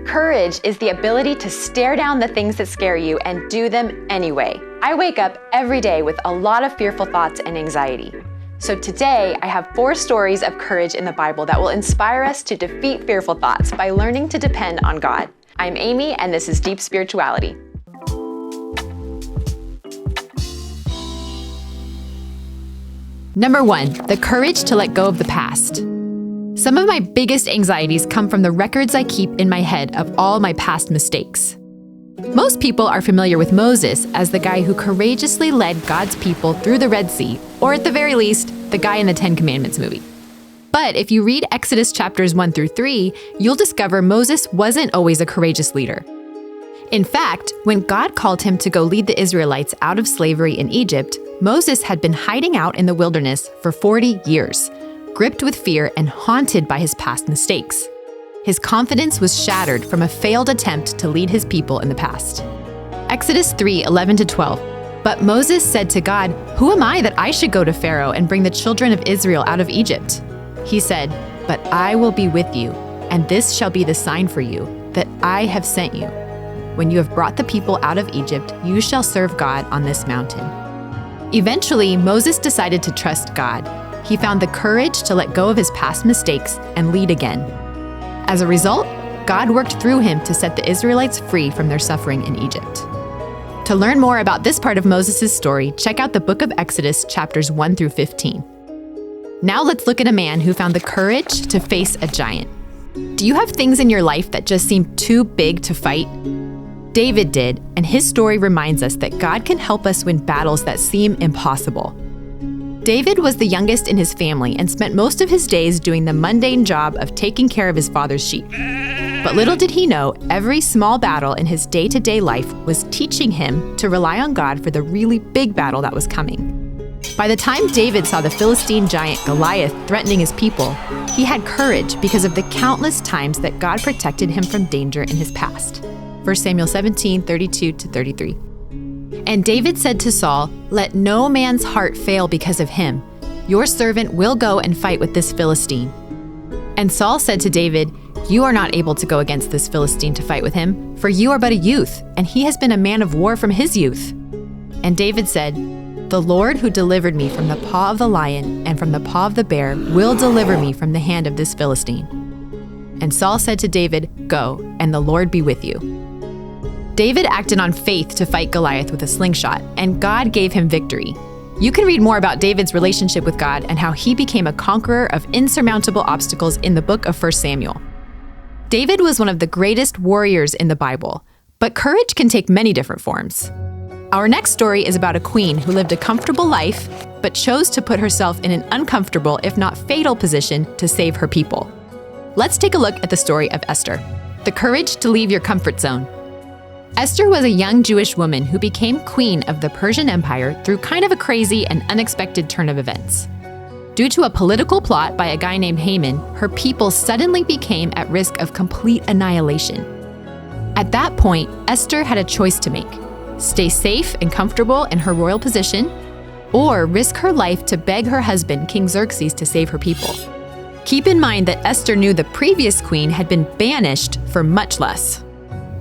Courage is the ability to stare down the things that scare you and do them anyway. I wake up every day with a lot of fearful thoughts and anxiety. So today, I have 4 stories of courage in the Bible that will inspire us to defeat fearful thoughts by learning to depend on God. I'm Amy, and this is Deep Spirituality. Number 1, the courage to let go of the past. Some of my biggest anxieties come from the records I keep in my head of all my past mistakes. Most people are familiar with Moses as the guy who courageously led God's people through the Red Sea, or at the very least, the guy in the 10 Commandments movie. But if you read Exodus chapters 1 through 3, you'll discover Moses wasn't always a courageous leader. In fact, when God called him to go lead the Israelites out of slavery in Egypt, Moses had been hiding out in the wilderness for 40 years, gripped with fear and haunted by his past mistakes. His confidence was shattered from a failed attempt to lead his people in the past. Exodus 3:11-12. But Moses said to God, "Who am I that I should go to Pharaoh and bring the children of Israel out of Egypt?" He said, "But I will be with you, and this shall be the sign for you, that I have sent you. When you have brought the people out of Egypt, you shall serve God on this mountain." Eventually, Moses decided to trust God. He found the courage to let go of his past mistakes and lead again. As a result, God worked through him to set the Israelites free from their suffering in Egypt. To learn more about this part of Moses' story, check out the book of Exodus, chapters 1 through 15. Now let's look at a man who found the courage to face a giant. Do you have things in your life that just seem too big to fight? David did, and his story reminds us that God can help us win battles that seem impossible. David was the youngest in his family and spent most of his days doing the mundane job of taking care of his father's sheep. But little did he know, every small battle in his day-to-day life was teaching him to rely on God for the really big battle that was coming. By the time David saw the Philistine giant Goliath threatening his people, he had courage because of the countless times that God protected him from danger in his past. 1 Samuel 17:32-33. And David said to Saul, "Let no man's heart fail because of him. Your servant will go and fight with this Philistine." And Saul said to David, "You are not able to go against this Philistine to fight with him, for you are but a youth, and he has been a man of war from his youth." And David said, "The Lord who delivered me from the paw of the lion and from the paw of the bear will deliver me from the hand of this Philistine." And Saul said to David, "Go, and the Lord be with you." David acted on faith to fight Goliath with a slingshot, and God gave him victory. You can read more about David's relationship with God and how he became a conqueror of insurmountable obstacles in the book of 1 Samuel. David was one of the greatest warriors in the Bible, but courage can take many different forms. Our next story is about a queen who lived a comfortable life, but chose to put herself in an uncomfortable, if not fatal, position to save her people. Let's take a look at the story of Esther. The courage to leave your comfort zone. Esther was a young Jewish woman who became queen of the Persian Empire through kind of a crazy and unexpected turn of events. Due to a political plot by a guy named Haman, her people suddenly became at risk of complete annihilation. At that point, Esther had a choice to make: stay safe and comfortable in her royal position, or risk her life to beg her husband, King Xerxes, to save her people. Keep in mind that Esther knew the previous queen had been banished for much less.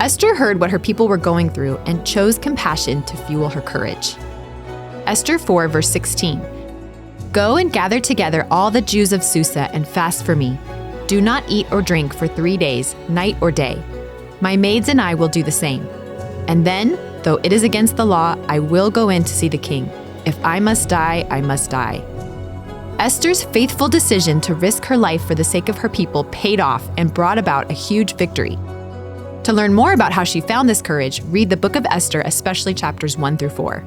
Esther heard what her people were going through and chose compassion to fuel her courage. Esther 4, verse 16. "Go and gather together all the Jews of Susa and fast for me. Do not eat or drink for 3 days, night or day. My maids and I will do the same. And then, though it is against the law, I will go in to see the king. If I must die, I must die." Esther's faithful decision to risk her life for the sake of her people paid off and brought about a huge victory. To learn more about how she found this courage, read the book of Esther, especially chapters 1 through 4.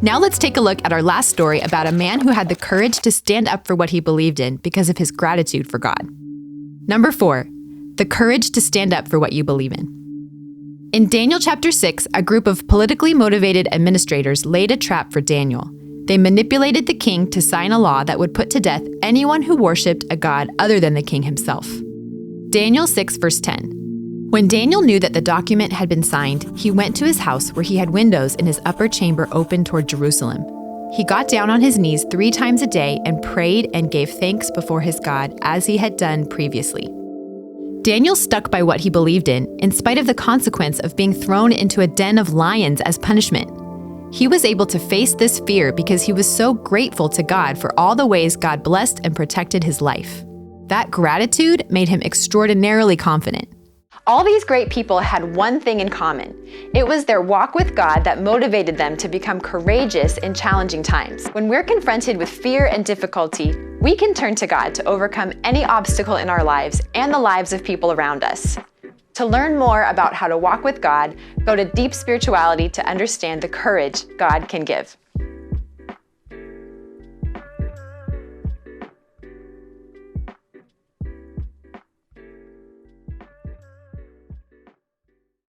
Now let's take a look at our last story about a man who had the courage to stand up for what he believed in because of his gratitude for God. Number 4, the courage to stand up for what you believe in. In Daniel chapter 6, a group of politically motivated administrators laid a trap for Daniel. They manipulated the king to sign a law that would put to death anyone who worshipped a god other than the king himself. Daniel 6, verse 10. When Daniel knew that the document had been signed, he went to his house where he had windows in his upper chamber open toward Jerusalem. He got down on his knees 3 times a day and prayed and gave thanks before his God as he had done previously. Daniel stuck by what he believed in spite of the consequence of being thrown into a den of lions as punishment. He was able to face this fear because he was so grateful to God for all the ways God blessed and protected his life. That gratitude made him extraordinarily confident. All these great people had one thing in common. It was their walk with God that motivated them to become courageous in challenging times. When we're confronted with fear and difficulty, we can turn to God to overcome any obstacle in our lives and the lives of people around us. To learn more about how to walk with God, go to Deep Spirituality to understand the courage God can give.